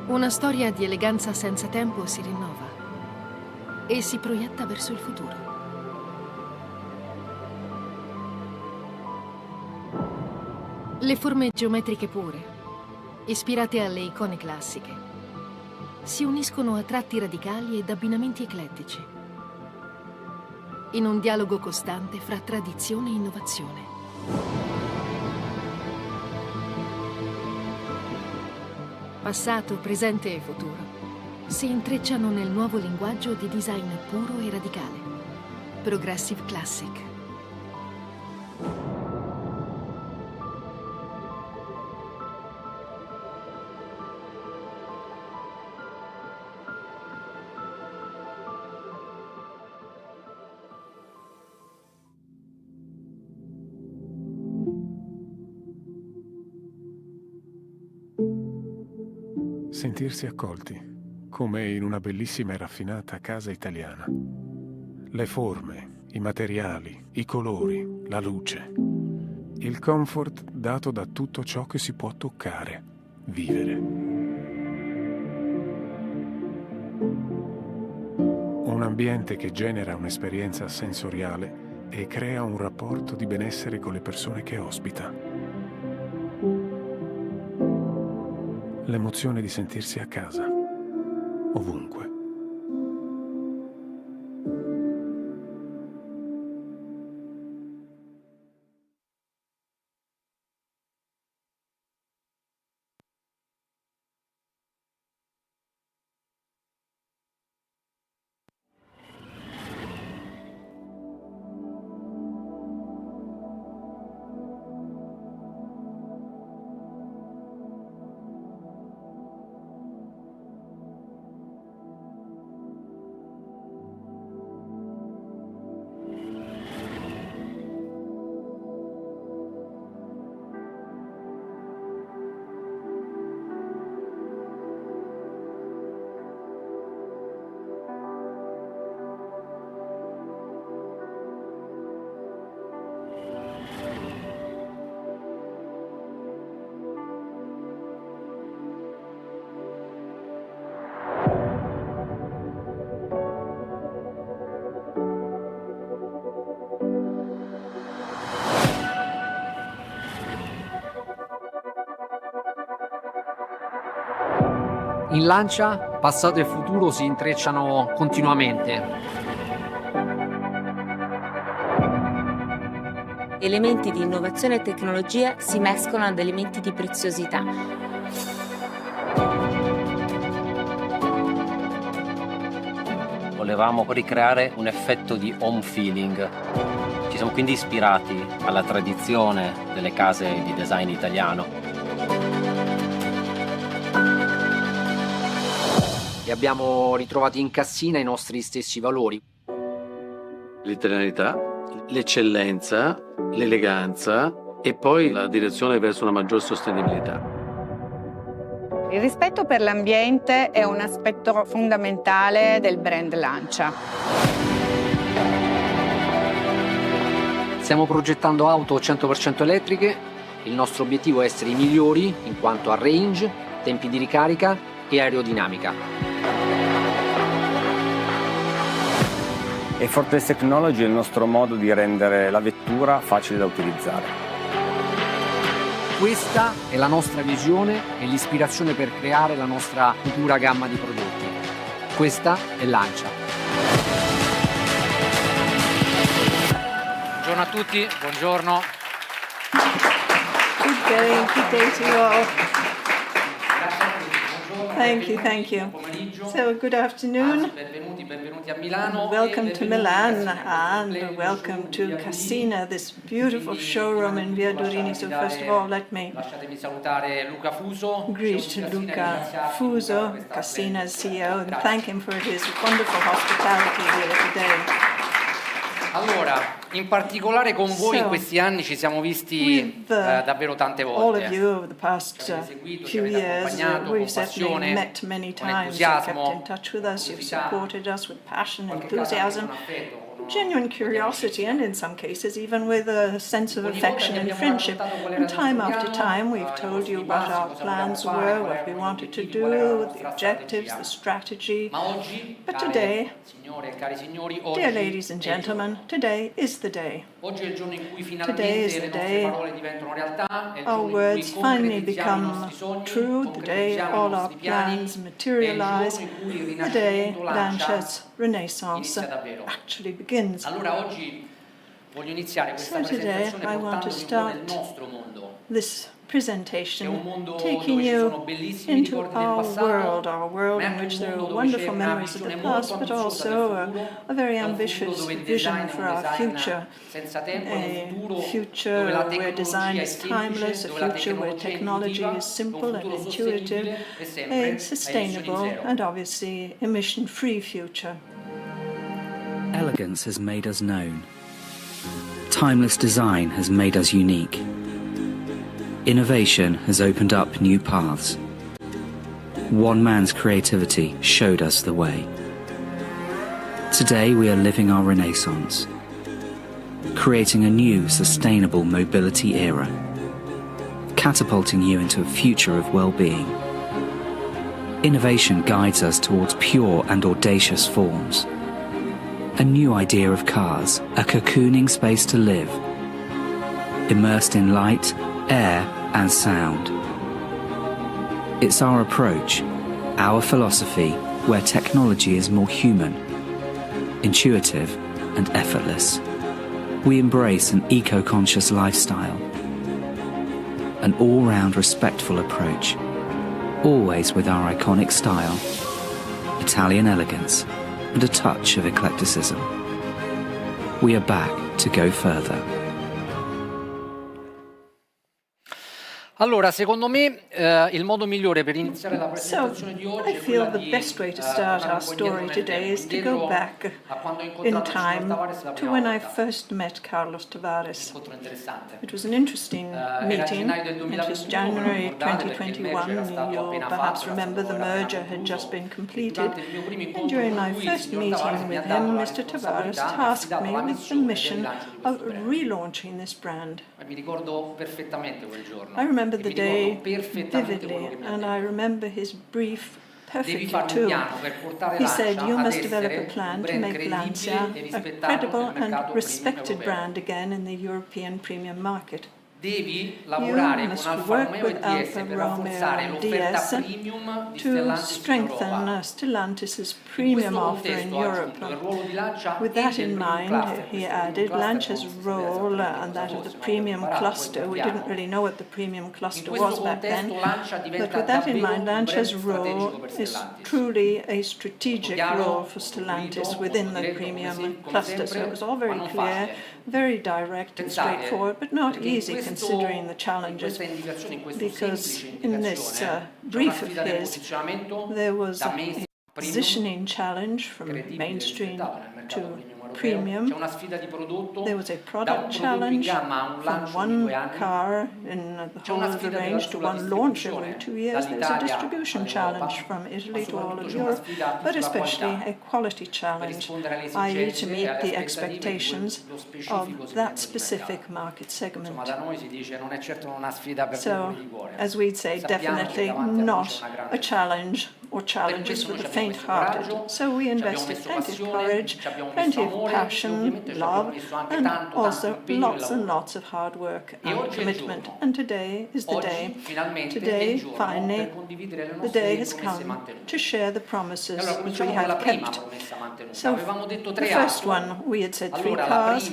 Una storia di eleganza senza tempo si rinnova e si proietta verso il futuro. Le forme geometriche pure, ispirate alle icone classiche, si uniscono a tratti radicali ed abbinamenti eclettici, in un dialogo costante fra tradizione e innovazione. Passato, presente e futuro si intrecciano nel nuovo linguaggio di design puro e radicale. Progressive Classic. Sentirsi accolti, come in una bellissima e raffinata casa italiana. Le forme, i materiali, i colori, la luce. Il comfort dato da tutto ciò che si può toccare, vivere. Un ambiente che genera un'esperienza sensoriale e crea un rapporto di benessere con le persone che ospita. L'emozione di sentirsi a casa, ovunque. In Lancia, passato e futuro si intrecciano continuamente. Elementi di innovazione e tecnologia si mescolano ad elementi di preziosità. Volevamo ricreare un effetto di home feeling. Ci siamo quindi ispirati alla tradizione delle case di design italiano. E abbiamo ritrovato in Cassina i nostri stessi valori. L'italianità, l'eccellenza, l'eleganza e poi la direzione verso una maggior sostenibilità. Il rispetto per l'ambiente è un aspetto fondamentale del brand Lancia. Stiamo progettando auto 100% elettriche. Il nostro obiettivo è essere i migliori in quanto a range, tempi di ricarica e aerodinamica. Effortless Technology è il nostro modo di rendere la vettura facile da utilizzare. Questa è la nostra visione e l'ispirazione per creare la nostra futura gamma di prodotti. Questa è Lancia. Buongiorno a tutti, buongiorno. Good day to you all. Thank you. So, good afternoon. Benvenuti a Milano. Welcome to Milan and welcome to Cassina, this beautiful showroom in Via Durini. So first of all, let me greet Luca Fuso, Cassina's CEO, and thank him for his wonderful hospitality here today. Allora, in particolare con voi in questi anni ci siamo visti davvero tante volte. All of you over the past few years, we've certainly met many times. You've kept in touch with us, you've supported us with passion and enthusiasm. genuine curiosity and in some cases even with a sense of affection and friendship. And time after time we've told you what our plans were, what we wanted to do, the objectives, the strategy. But today, dear ladies and gentlemen, today is the day. Today is the day our words finally become true, the day all our plans materialize, the day Lancia's Renaissance actually begins. So today I want to start this presentation taking you into our world in which there are wonderful memories of the past, but also a very ambitious vision for our future. A future where design is timeless, a future where technology is simple and intuitive, a sustainable and obviously emission-free future. Elegance has made us known. Timeless design has made us unique. Innovation has opened up new paths. One man's creativity showed us the way. Today we are living our Renaissance, creating a new sustainable mobility era, catapulting you into a future of well-being. Innovation guides us towards pure and audacious forms. A new idea of cars, a cocooning space to live, immersed in light, air and sound. It's our approach, our philosophy, where technology is more human, intuitive and effortless. We embrace an eco-conscious lifestyle, an all-round respectful approach, always with our iconic style, Italian elegance and a touch of eclecticism. We are back to go further. Allora, secondo me il modo migliore per iniziare la presentazione di oggi I feel the best way to start our story today is to go back in time to when I first met Carlos Tavares. It was an interesting meeting. It was January 2021. You'll perhaps remember the merger had just been completed. And during my first meeting with him, Mr. Tavares tasked me with the mission of relaunching this brand. I remember the day vividly, and I remember his brief perfectly too. He said, "You must develop a plan to make Lancia a credible and respected brand again in the European premium market. You must work with Alfa Romeo and DS to strengthen Stellantis' premium offer in Europe. With that in mind," he added, "Lancia's role and that of the premium cluster," we didn't really know what the premium cluster was back then, but with that in mind, Lancia's role is truly a strategic role for Stellantis within the premium cluster. So it was all very clear, very direct and straightforward, but not easy considering the challenges, because in this brief of his, there was a positioning challenge from mainstream to premium. There was a product challenge from one car in the whole of the range to one launch every 2 years. There was a distribution challenge from Italy to all of Europe, but especially a quality challenge, i.e. to meet the expectations of that specific market segment. So, as we'd say, definitely not a challenge or challenges for the faint-hearted. So we invested plenty of courage, plenty of passion, love, and also lots and lots of hard work and commitment. And today is the day. Today, finally, the day has come to share the promises which we have kept. So, the first one, we had said 3 cars.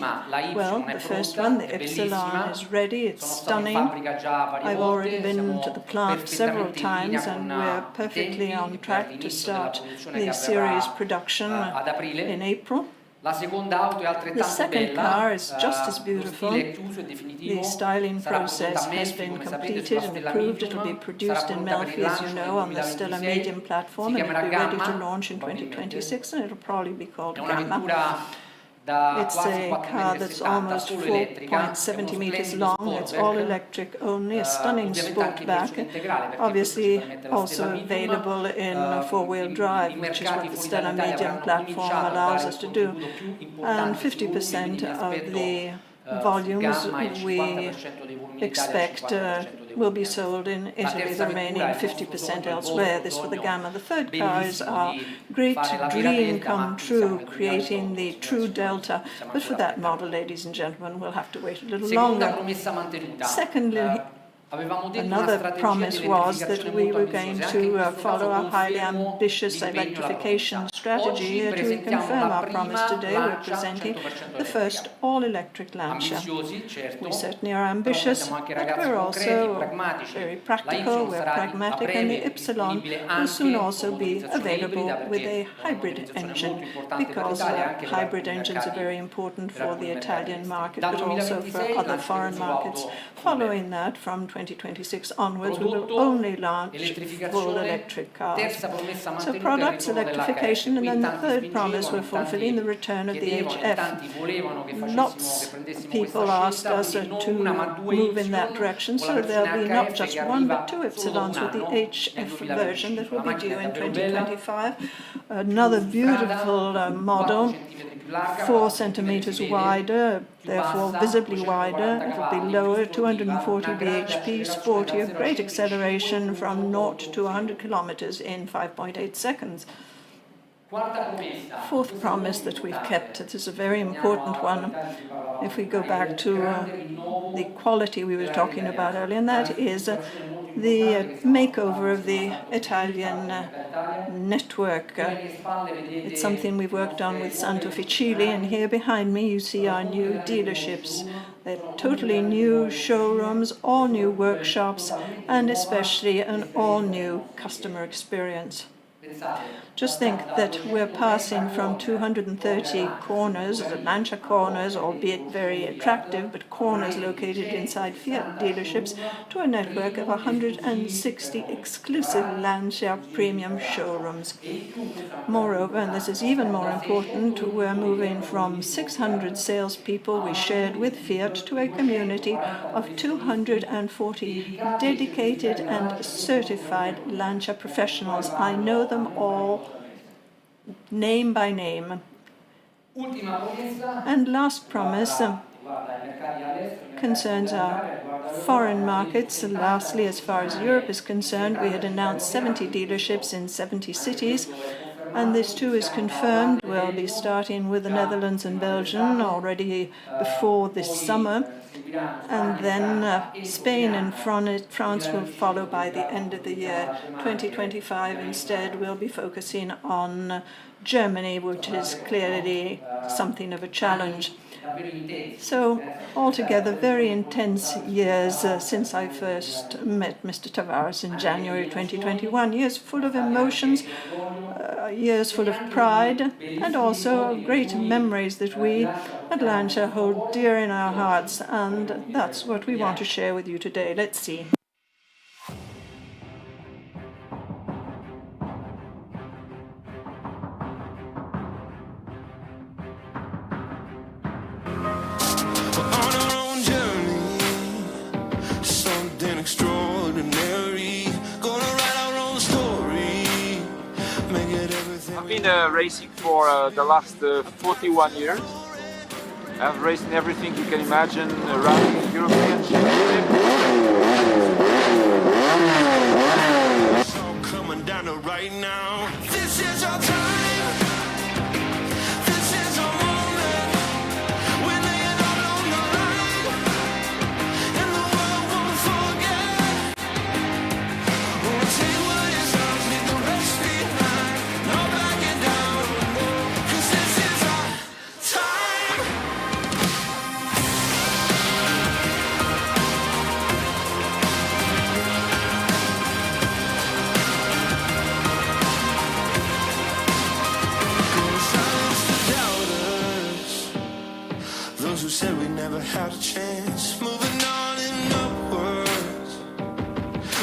Well, the first one, the Ypsilon, is ready. It's stunning. I've already been to the plant several times, and we're perfectly on track to start the series production in April. The second car is just as beautiful. The styling process has been completed and approved. It will be produced in Melfi, as you know, on the Stella Medium platform, and it will be ready to launch in 2026, and it will probably be called Gamma. It's a car that's almost 4.70 meters long. It's all electric only, a stunning sportback, obviously also available in four-wheel drive, which is what the Stella Medium platform allows us to do. And 50% of the volumes we expect will be sold in Italy, the remaining 50% elsewhere. This for the Gamma. The third car is our great dream come true, creating the true Delta. But for that model, ladies and gentlemen, we'll have to wait a little longer. Secondly, another promise was that we were going to follow a highly ambitious electrification strategy. To reconfirm our promise today, we're presenting the first all-electric Lancia. We certainly are ambitious, but we're also very practical, we're pragmatic, and the Ypsilon will soon also be available with a hybrid engine, because hybrid engines are very important for the Italian market, but also for other foreign markets. Following that, from 2026 onwards, we will only launch full electric cars. So products, electrification, and then the third promise, we're fulfilling the return of the HF. Lots of people asked us to move in that direction, so there'll be not just one but two Ypsilons with the HF version that will be due in 2025. Another beautiful model, 4 centimeters wider, therefore visibly wider. It will be lower, 240 bhp, sportier, great acceleration from 0 to 100 kilometers in 5.8 seconds. Fourth promise that we've kept, it is a very important one. If we go back to the quality we were talking about earlier, and that is the makeover of the Italian network. It's something we've worked on with Sant'Officili, and here behind me you see our new dealerships. They're totally new showrooms, all new workshops, and especially an all-new customer experience. Just think that we're passing from 230 corners, Lancia corners, albeit very attractive, but corners located inside Fiat dealerships, to a network of 160 exclusive Lancia premium showrooms. Moreover, and this is even more important, we're moving from 600 salespeople we shared with Fiat to a community of 240 dedicated and certified Lancia professionals. I know them all, name by name. And last promise concerns our foreign markets. Lastly, as far as Europe is concerned, we had announced 70 dealerships in 70 cities, and this too is confirmed. We'll be starting with the Netherlands and Belgium already before this summer, and then Spain and France will follow by the end of the year. 2025 instead we'll be focusing on Germany, which is clearly something of a challenge. So altogether very intense years since I first met Mr. Tavares in January 2021. Years full of emotions, years full of pride, and also great memories that we at Lancia hold dear in our hearts, and that's what we want to share with you today. Let's see. I've been racing for the last 41 years. I've raced in everything you can imagine around the European Championship. Coming down to right now. This is our time. Who said we never had a chance? Moving on and upwards.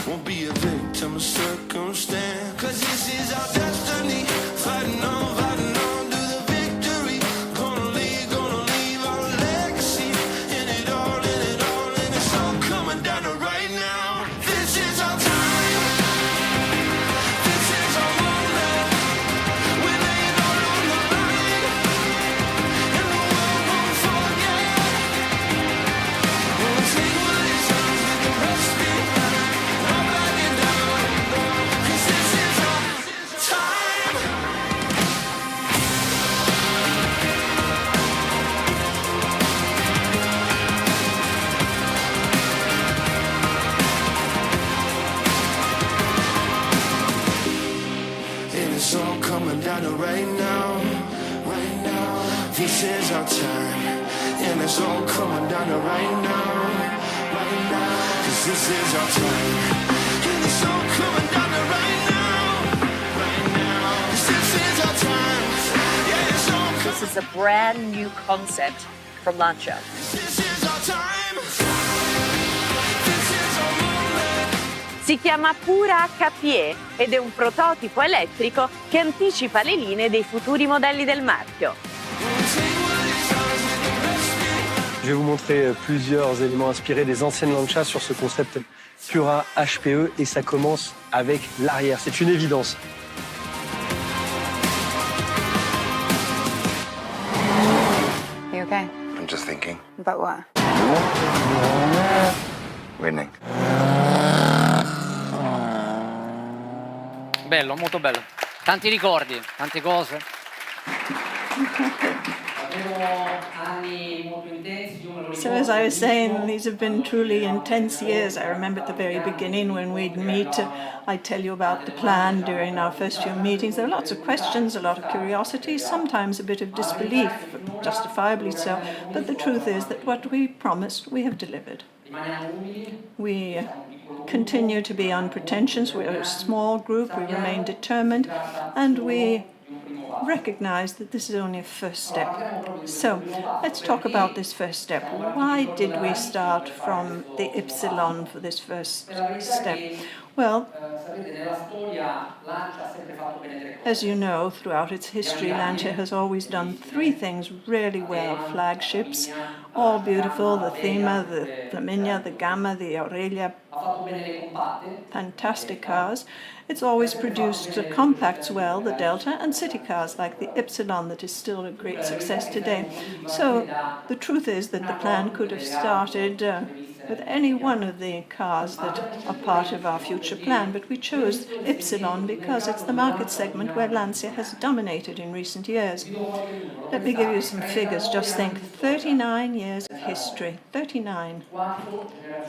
Won't be a victim of circumstance. 'Cause this is our destiny. Fighting on to the victory. Gonna lead, this is our time, and it's all coming down to right now, cause this is our time, and it's all coming down to right now, cause this is our time, yeah, it's all coming. This is a brand new concept from Lancia. This is our time. Si chiama Pura HPE ed è un prototipo elettrico che anticipa le linee dei futuri modelli del marchio. Je vais vous montrer plusieurs éléments inspirés des anciennes Lancia sur ce concept Pura HPE et ça commence avec l'arrière. C'est une évidence. You okay? I'm just thinking. About what? Winning. Bello, molto bello. Tanti ricordi, tante cose. So as I was saying, these have been truly intense years. I remember at the very beginning when we'd meet, I'd tell you about the plan during our first few meetings. There were lots of questions, a lot of curiosity, sometimes a bit of disbelief, justifiably so. But the truth is that what we promised, we have delivered. We continue to be unpretentious. We're a small group, we remain determined, and we recognize that this is only a first step. So let's talk about this first step. Why did we start from the Ypsilon for this first step? Well, as you know, throughout its history, Lancia has always done three things really well. Flagships, all beautiful, the Thema, the Flaminia, the Gamma, the Aurelia, fantastic cars. It's always produced compacts well, the Delta, and city cars like the Ypsilon that is still a great success today. So the truth is that the plan could have started with any one of the cars that are part of our future plan, but we chose Ypsilon because it's the market segment where Lancia has dominated in recent years. Let me give you some figures. Just think, 39 years of history, 39.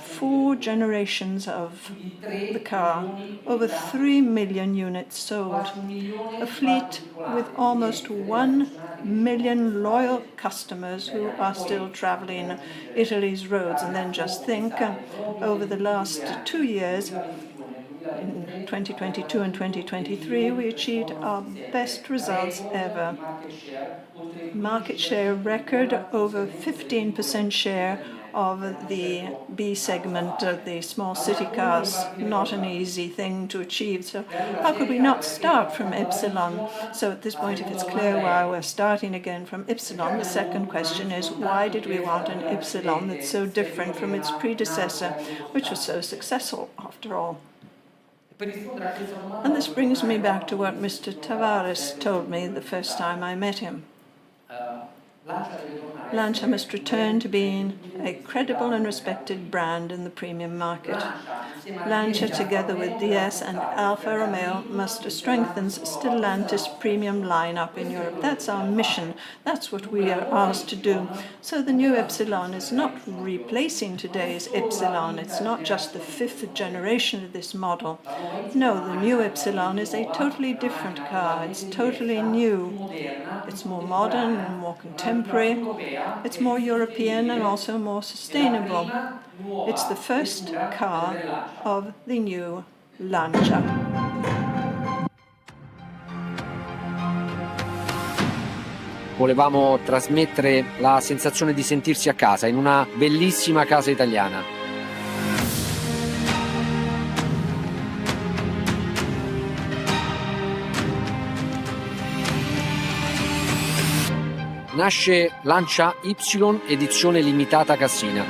4 generations of the car, over 3 million units sold, a fleet with almost 1 million loyal customers who are still traveling Italy's roads. And then just think, over the last 2 years, in 2022 and 2023, we achieved our best results ever. Market share record, over 15% share of the B segment, the small city cars, not an easy thing to achieve. So how could we not start from Ypsilon? So at this point, if it's clear why we're starting again from Ypsilon, the second question is, why did we want an Ypsilon that's so different from its predecessor, which was so successful after all? And this brings me back to what Mr. Tavares told me the first time I met him. Lancia must return to being a credible and respected brand in the premium market. Lancia, together with DS and Alfa Romeo, must strengthen Stellantis' premium lineup in Europe. That's our mission. That's what we are asked to do. So the new Ypsilon is not replacing today's Ypsilon. It's not just the 5th generation of this model. No, the new Ypsilon is a totally different car. It's totally new. It's more modern and more contemporary. It's more European and also more sustainable. It's the first car of the new Lancia. Volevamo trasmettere la sensazione di sentirsi a casa in una bellissima casa italiana. Nasce Lancia Ypsilon edizione limitata CASSINA.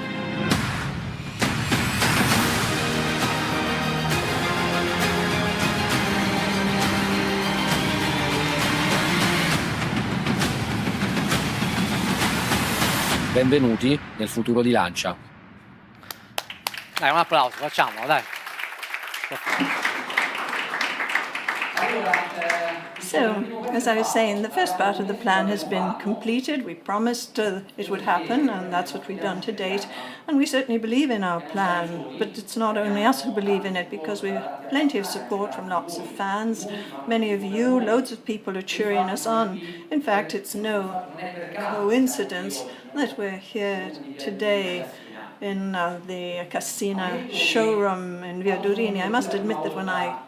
Benvenuti nel futuro di Lancia. Dai, un applauso, facciamolo, dai. So, as I was saying, the first part of the plan has been completed. We promised it would happen, and that's what we've done to date. And we certainly believe in our plan, but it's not only us who believe in it, because we have plenty of support from lots of fans. Many of you, loads of people are cheering us on. In fact, it's no coincidence that we're here today in the CASSINA showroom in Via Durini. I must admit that when I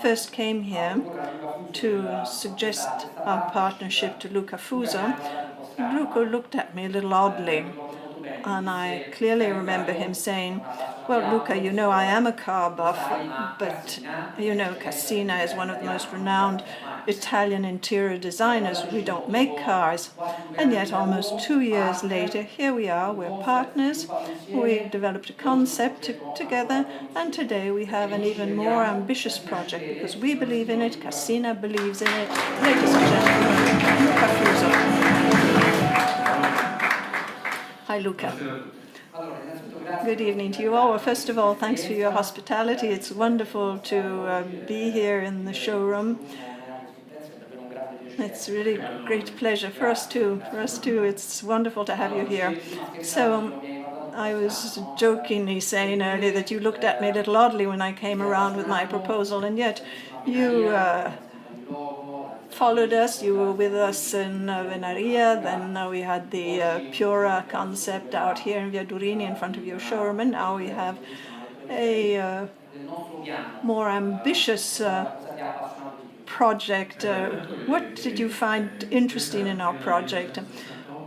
first came here to suggest our partnership to Luca Fuso, Luca looked at me a little oddly, and I clearly remember him saying, well, Luca, you know I am a car buff, but you know CASSINA is one of the most renowned Italian interior designers. We don't make cars. And yet almost 2 years later, here we are, we're partners, we developed a concept together, and today we have an even more ambitious project because we believe in it, CASSINA believes in it. Ladies and gentlemen, Luca Fuso. Hi, Luca. Good evening to you all. Well, first of all, thanks for your hospitality. It's wonderful to be here in the showroom. It's really a great pleasure for us too. It's wonderful to have you here. So I was jokingly saying earlier that you looked at me a little oddly when I came around with my proposal, and yet you followed us. You were with us in Venaria, then we had the Pura concept out here in Via Durini in front of your showroom, and now we have a more ambitious project. What did you find interesting in our project?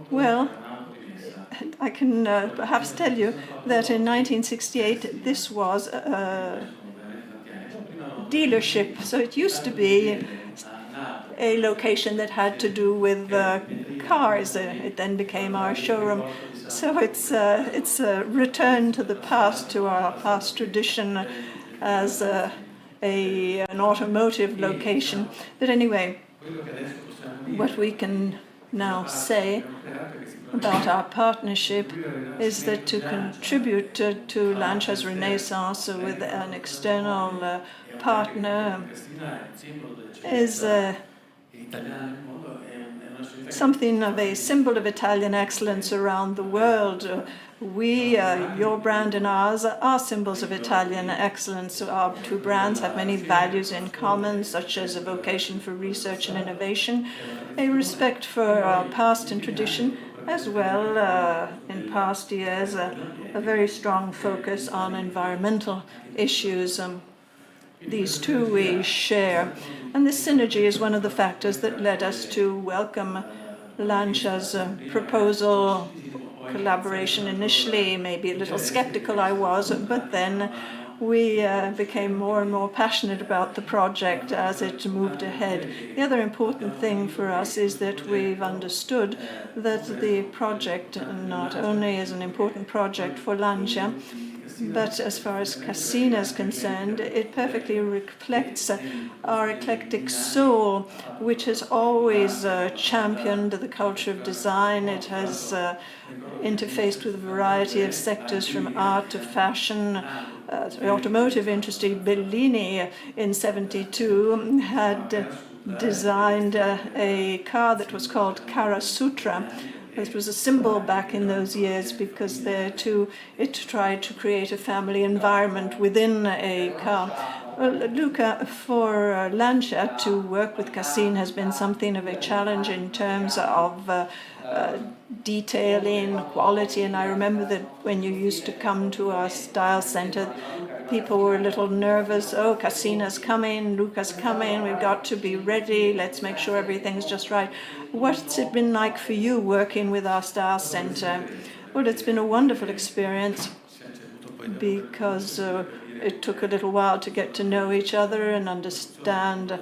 Well, I can perhaps tell you that in 1968 this was a dealership. So it used to be a location that had to do with cars. It then became our showroom. So it's a return to the past, to our past tradition as an automotive location. But anyway, what we can now say about our partnership is that to contribute to Lancia's renaissance with an external partner is something of a symbol of Italian excellence around the world. We, your brand and ours, are symbols of Italian excellence. Our two brands have many values in common, such as a vocation for research and innovation, a respect for our past and tradition, as well, in past years, a very strong focus on environmental issues. These two we share. And this synergy is one of the factors that led us to welcome Lancia's proposal, collaboration. Initially, maybe a little skeptical I was, but then we became more and more passionate about the project as it moved ahead. The other important thing for us is that we've understood that the project not only is an important project for Lancia, but as far as CASSINA is concerned, it perfectly reflects our eclectic soul, which has always championed the culture of design. It has interfaced with a variety of sectors from art to fashion. The automotive industry, Bellini in '72 had designed a car that was called Kara Sutra. It was a symbol back in those years because there too it tried to create a family environment within a car. Well, Luca, for Lancia to work with CASSINA has been something of a challenge in terms of detailing, quality, and I remember that when you used to come to our style center, people were a little nervous. Oh, CASSINA's coming, Luca's coming, we've got to be ready, let's make sure everything's just right. What's it been like for you working with our style center? Well, it's been a wonderful experience because it took a little while to get to know each other and understand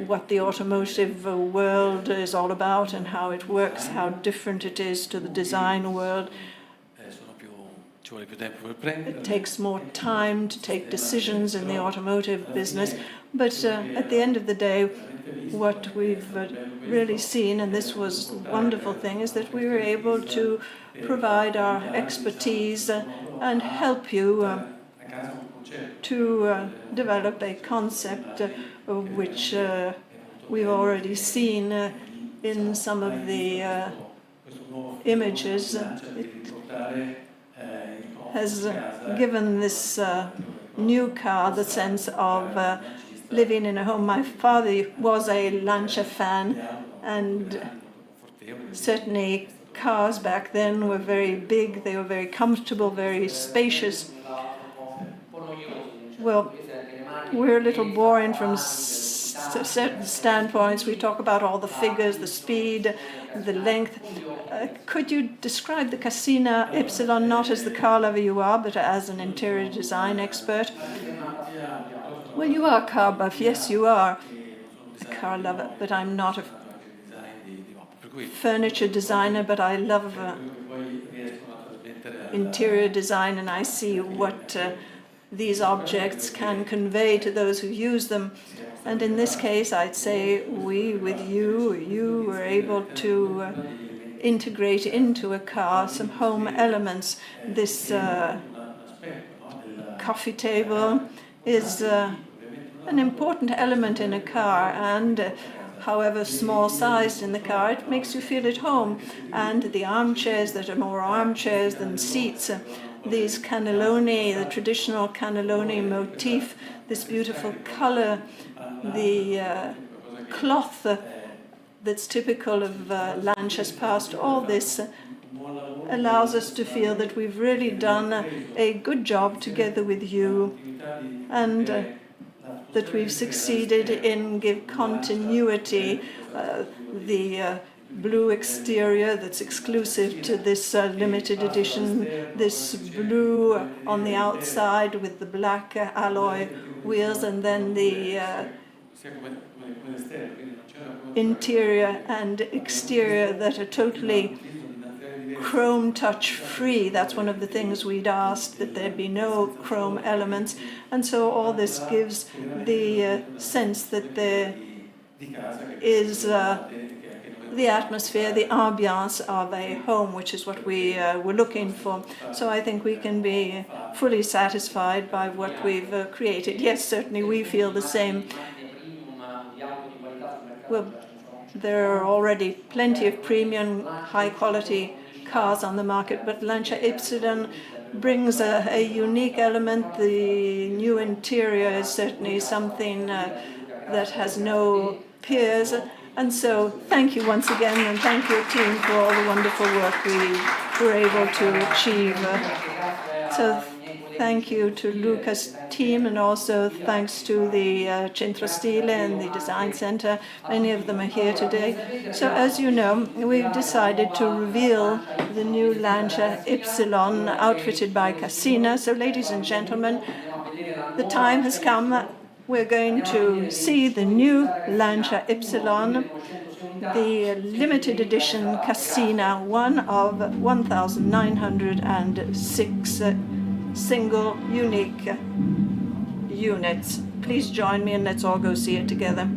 what the automotive world is all about and how it works, how different it is to the design world. It takes more time to take decisions in the automotive business, but at the end of the day, what we've really seen, and this was a wonderful thing, is that we were able to provide our expertise and help you to develop a concept which we've already seen in some of the images. It has given this new car the sense of living in a home. My father was a Lancia fan, and certainly cars back then were very big, they were very comfortable, very spacious. Well, we're a little boring from certain standpoints. We talk about all the figures, the speed, the length. Could you describe the CASSINA Ypsilon not as the car lover you are, but as an interior design expert? Well, you are a car buff, yes, you are a car lover, but I'm not a furniture designer, but I love interior design, and I see what these objects can convey to those who use them. And in this case, I'd say we, with you were able to integrate into a car some home elements. This coffee table is an important element in a car, and however small sized in the car, it makes you feel at home. And the armchairs that are more armchairs than seats, these cannelloni, the traditional cannelloni motif, this beautiful color, the cloth that's typical of Lancia's past, all this allows us to feel that we've really done a good job together with you, and that we've succeeded in give continuity. The blue exterior that's exclusive to this limited edition, this blue on the outside with the black alloy wheels, and then the interior and exterior that are totally chrome touch free. That's one of the things we'd asked, that there be no chrome elements, and so all this gives the sense that there is the atmosphere, the ambiance of a home, which is what we were looking for. So I think we can be fully satisfied by what we've created. Yes, certainly we feel the same. Well, there are already plenty of premium, high-quality cars on the market, but Lancia Ypsilon brings a unique element. The new interior is certainly something that has no peers. And so thank you once again, and thank your team for all the wonderful work we were able to achieve. So thank you to Luca's team, and also thanks to the Centro Stile and the Design Center. Many of them are here today. So as you know, we've decided to reveal the new Lancia Ypsilon outfitted by CASSINA. So ladies and gentlemen, the time has come. We're going to see the new Lancia Ypsilon, the limited edition CASSINA, one of 1,906 single unique units. Please join me and let's all go see it together.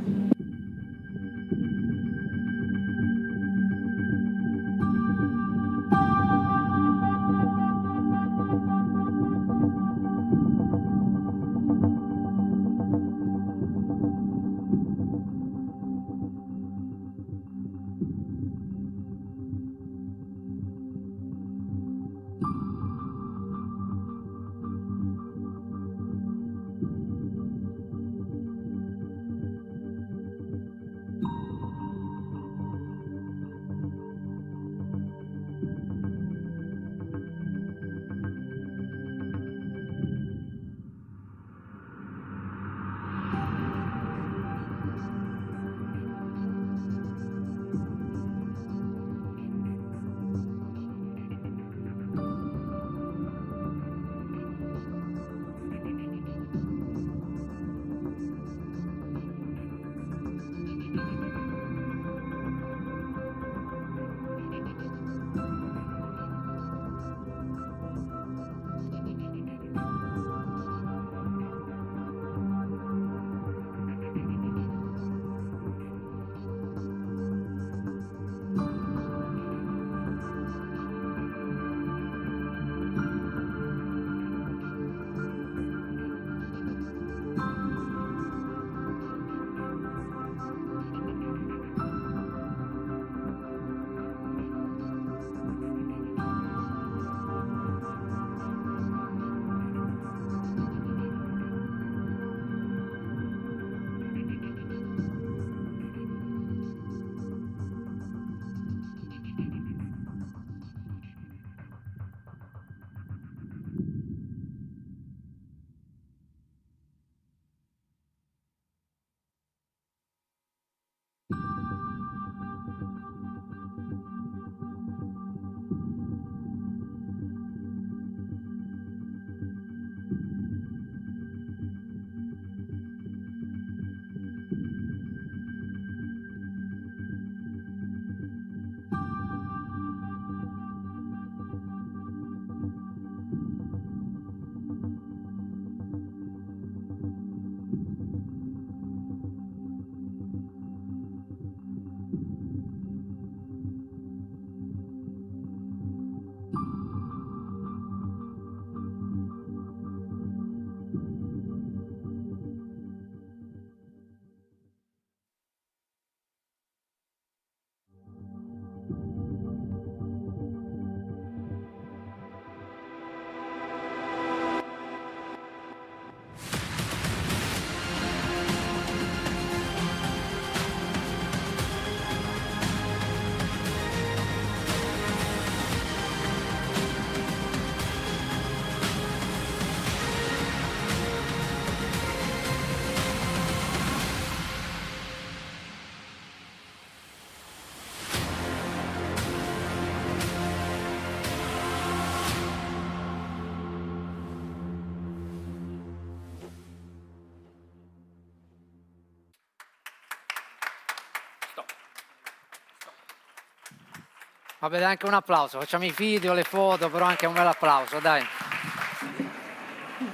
Vabbè, dai anche un applauso, facciamo i video, le foto, però anche un bel applauso, dai.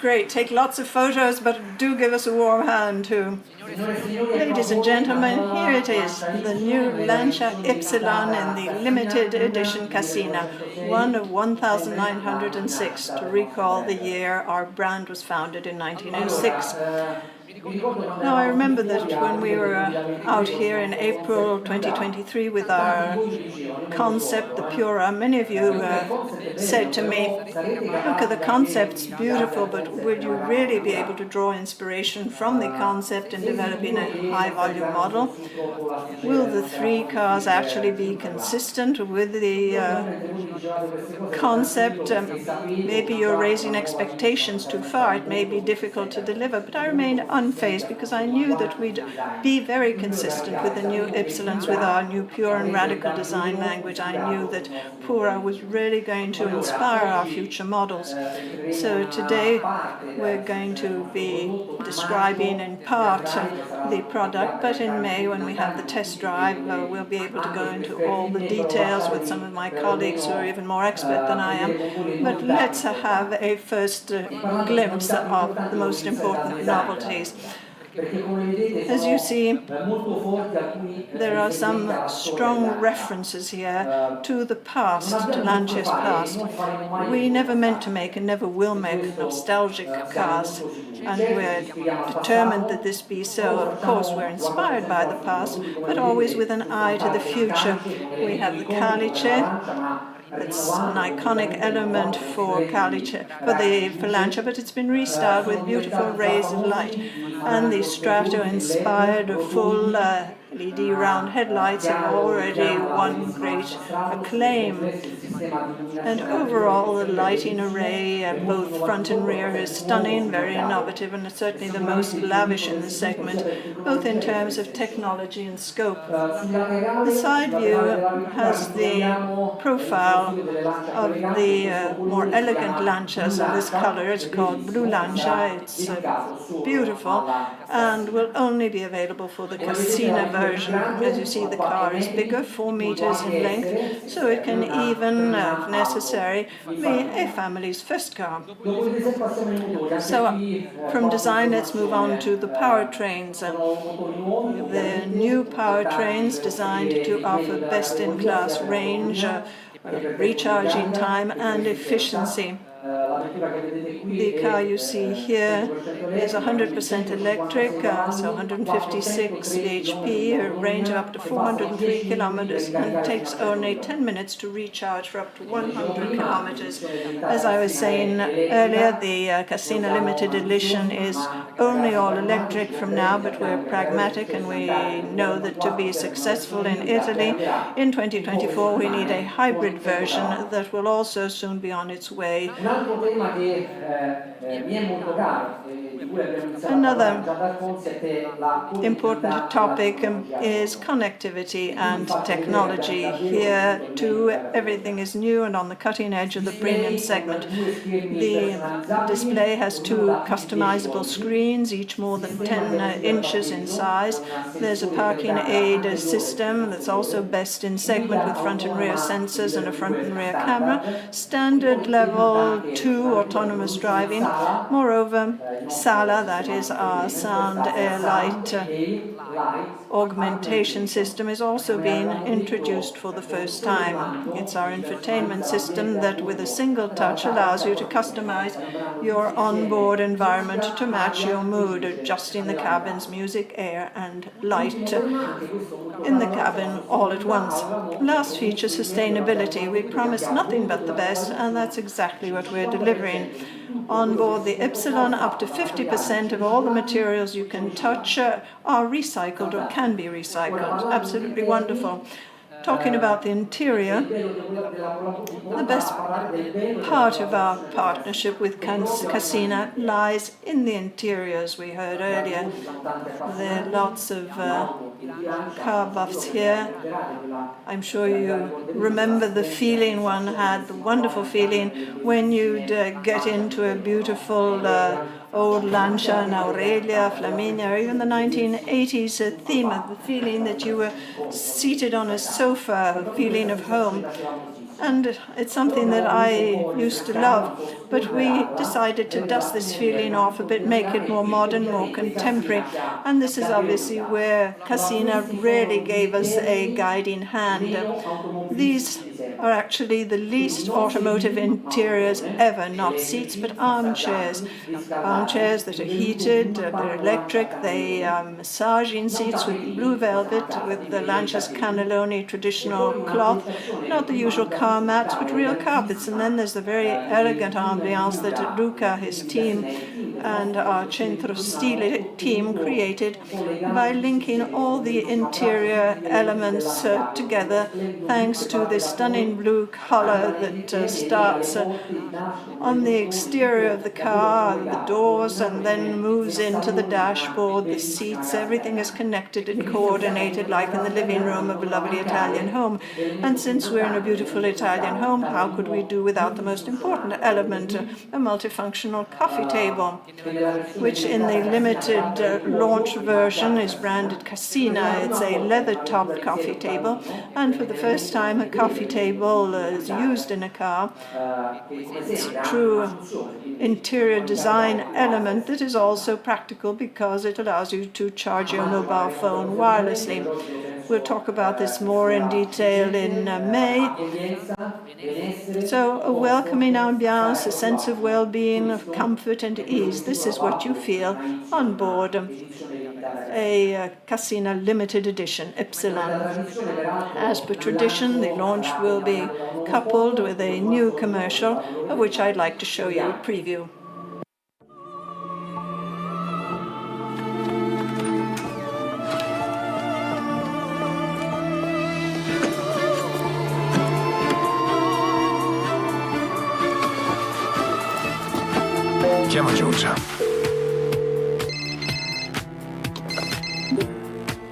Great, take lots of photos, but do give us a warm hand too. Ladies and gentlemen, here it is, the new Lancia Ypsilon in the limited edition CASSINA, one of 1,906, to recall the year our brand was founded in 1906. Now, I remember that when we were out here in April 2023 with our concept, the Pura, many of you said to me, look, the concept's beautiful, but will you really be able to draw inspiration from the concept in developing a high-volume model? Will the three cars actually be consistent with the concept? Maybe you're raising expectations too far. It may be difficult to deliver, but I remained unfazed because I knew that we'd be very consistent with the new Ypsilons, with our new pure and radical design language. I knew that Pura was really going to inspire our future models. So today we're going to be describing in part the product, but in May when we have the test drive we'll be able to go into all the details with some of my colleagues who are even more expert than I am. But let's have a first glimpse of the most important novelties. As you see, there are some strong references here to the past, to Lancia's past. We never meant to make and never will make nostalgic cars, and we're determined that this be so. Of course, we're inspired by the past, but always with an eye to the future. We have the Calice. It's an iconic element for Lancia, but it's been restyled with beautiful rays of light. And the Strato-inspired full LED round headlights have already won great acclaim. And overall, the lighting array, both front and rear, is stunning, very innovative, and certainly the most lavish in the segment, both in terms of technology and scope. The side view has the profile of the more elegant Lancias in this color. It's called Blue Lancia. It's beautiful and will only be available for the CASSINA version. As you see, the car is bigger, 4 meters in length, so it can even, if necessary, be a family's first car. So from design, let's move on to the powertrains. The new powertrains designed to offer best-in-class range, recharging time and efficiency. The car you see here is 100% electric, so 156 bhp, a range of up to 403 kilometers, and takes only 10 minutes to recharge for up to 100 kilometers. As I was saying earlier, the CASSINA limited edition is only all electric from now, but we're pragmatic and we know that to be successful in Italy in 2024 we need a hybrid version that will also soon be on its way. Another important topic is connectivity and technology. Here, too, everything is new and on the cutting edge of the premium segment. The display has 2 customizable screens, each more than 10 inches in size. There's a parking aid system that's also best in segment with front and rear sensors and a front and rear camera. Standard level 2 autonomous driving. Moreover, Sala, that is our sound air light augmentation system, is also being introduced for the first time. It's our infotainment system that with a single touch allows you to customize your onboard environment to match your mood, adjusting the cabin's music, air and light in the cabin all at once. Last feature, sustainability. We promise nothing but the best, and that's exactly what we're delivering. On board the Ypsilon, up to 50% of all the materials you can touch are recycled or can be recycled. Absolutely wonderful. Talking about the interior, the best part of our partnership with CASSINA lies in the interiors we heard earlier. There are lots of car buffs here. I'm sure you remember the feeling one had, the wonderful feeling when you'd get into a beautiful old Lancia, Aurelia, Flaminia, or even the 1980s theme of the feeling that you were seated on a sofa, a feeling of home. And it's something that I used to love, but we decided to dust this feeling off a bit, make it more modern, more contemporary. And this is obviously where CASSINA really gave us a guiding hand. These are actually the least automotive interiors ever, not seats, but armchairs. Armchairs that are heated, they're electric, they are massaging seats with blue velvet, with the Lancia's cannelloni traditional cloth, not the usual car mats, but real carpets. And then there's the very elegant ambiance that Luca, his team, and our Centro Stile team created by linking all the interior elements together, thanks to this stunning blue color that starts on the exterior of the car, the doors, and then moves into the dashboard, the seats. Everything is connected and coordinated like in the living room of a lovely Italian home. And since we're in a beautiful Italian home, how could we do without the most important element, a multifunctional coffee table, which in the limited launch version is branded CASSINA. It's a leather-topped coffee table, and for the first time a coffee table is used in a car. It's a true interior design element that is also practical because it allows you to charge your mobile phone wirelessly. We'll talk about this more in detail in May. So a welcoming ambiance, a sense of well-being, of comfort and ease. This is what you feel on board a CASSINA limited edition Ypsilon. As per tradition, the launch will be coupled with a new commercial, of which I'd like to show you a preview. Chiama Giorgia.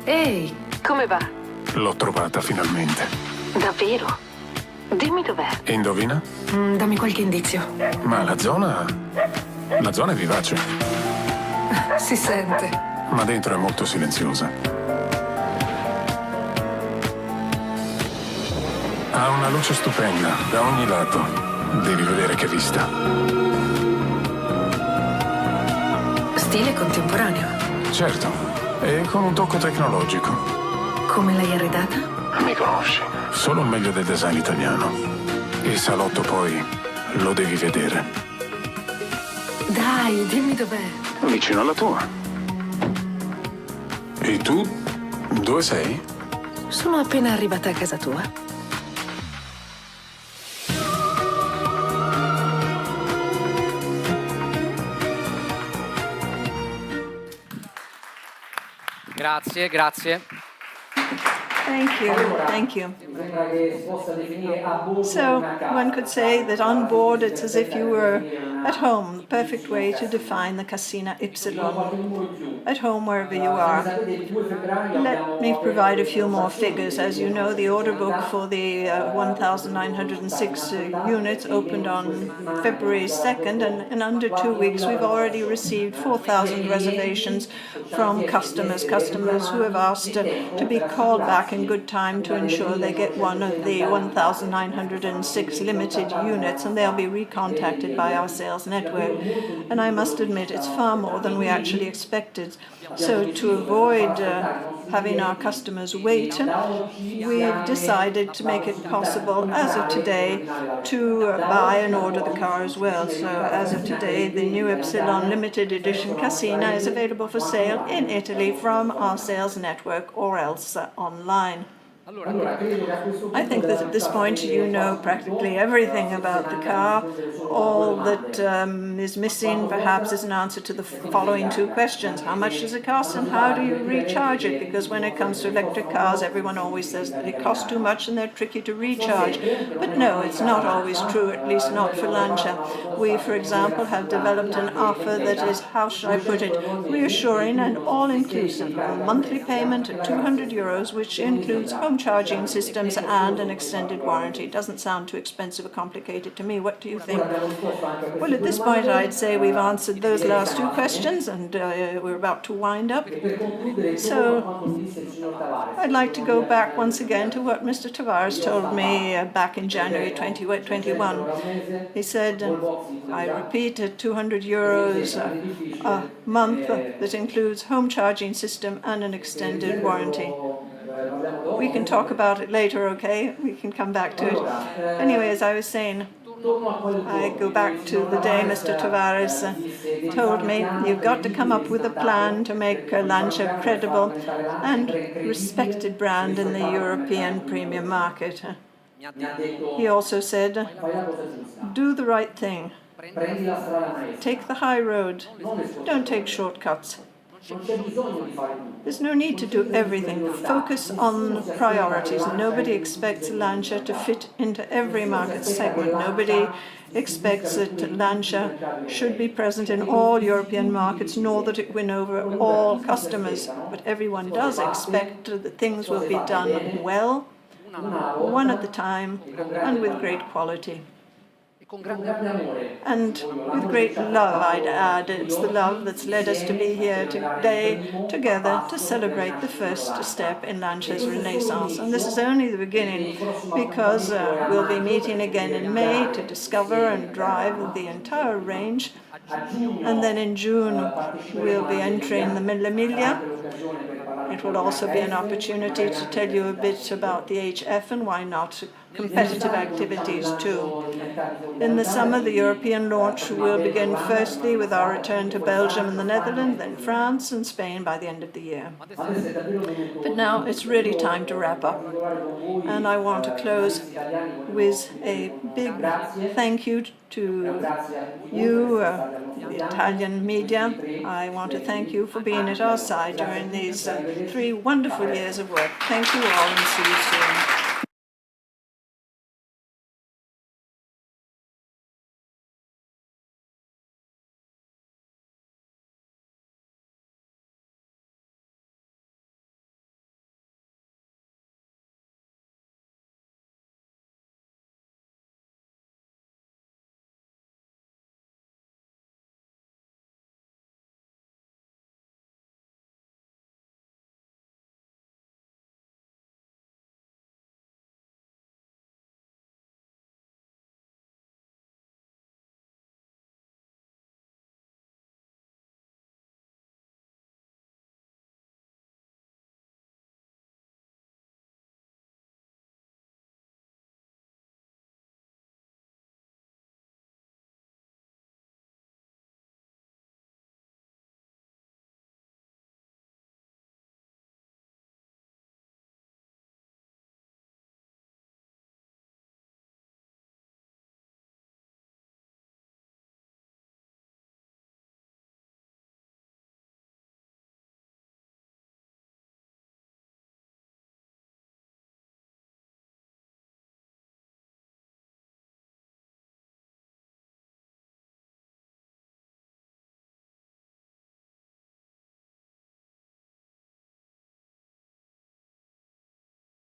Ehi, come va? L'ho trovata finalmente. Davvero? Dimmi dov'è. Indovina? Dammi qualche indizio. Ma la zona è vivace. Si sente. Ma dentro è molto silenziosa. Ha una luce stupenda, da ogni lato. Devi vedere che vista. Stile contemporaneo. Certo. E con un tocco tecnologico. Come l'hai arredata? Mi conosci. Solo il meglio del design italiano. Il salotto poi lo devi vedere. Dai, dimmi dov'è. Vicino alla tua. E tu? Dove sei? Sono appena arrivata a casa tua. Grazie, grazie. Thank you, thank you. So one could say that on board it's as if you were at home, the perfect way to define the CASSINA Ypsilon, at home wherever you are. Let me provide a few more figures. As you know, the order book for the 1,906 units opened on February 2nd, and in under 2 weeks we've already received 4,000 reservations from customers who have asked to be called back in good time to ensure they get one of the 1,906 limited units, and they'll be recontacted by our sales network. And I must admit, it's far more than we actually expected. So to avoid having our customers wait, we've decided to make it possible, as of today, to buy and order the car as well. So as of today, the new Ypsilon limited edition CASSINA is available for sale in Italy from our sales network or else online. I think that at this point you know practically everything about the car. All that is missing perhaps is an answer to the following two questions. How much does it cost and how do you recharge it? Because when it comes to electric cars, everyone always says that it costs too much and they're tricky to recharge. But no, it's not always true, at least not for Lancia. We, for example, have developed an offer that is, how should I put it, reassuring and all-inclusive. A monthly payment of €200, which includes home charging systems and an extended warranty. It doesn't sound too expensive or complicated to me. What do you think? Well, at this point, I'd say we've answered those last two questions, and we're about to wind up. So I'd like to go back once again to what Mr. Tavares told me back in January 2021. He said, I repeat, €200 a month that includes home charging system and an extended warranty. We can talk about it later, okay? We can come back to it. Anyway, as I was saying, I go back to the day Mr. Tavares told me, you've got to come up with a plan to make Lancia a credible and respected brand in the European premium market. He also said, do the right thing. Take the high road. Don't take shortcuts. There's no need to do everything. Focus on priorities. Nobody expects Lancia to fit into every market segment. Nobody expects that Lancia should be present in all European markets, nor that it win over all customers. But everyone does expect that things will be done well, one at a time, and with great quality. And with great love, I'd add. It's the love that's led us to be here today together to celebrate the first step in Lancia's renaissance. And this is only the beginning, because we'll be meeting again in May to discover and drive the entire range. And then in June, we'll be entering the Mille-Miglia. It will also be an opportunity to tell you a bit about the HF and why not competitive activities too. In the summer, the European launch will begin firstly with our return to Belgium and the Netherlands, then France and Spain by the end of the year. But now it's really time to wrap up. And I want to close with a big thank you to you, the Italian media. I want to thank you for being at our side during these 3 wonderful years of work. Thank you all and see you soon.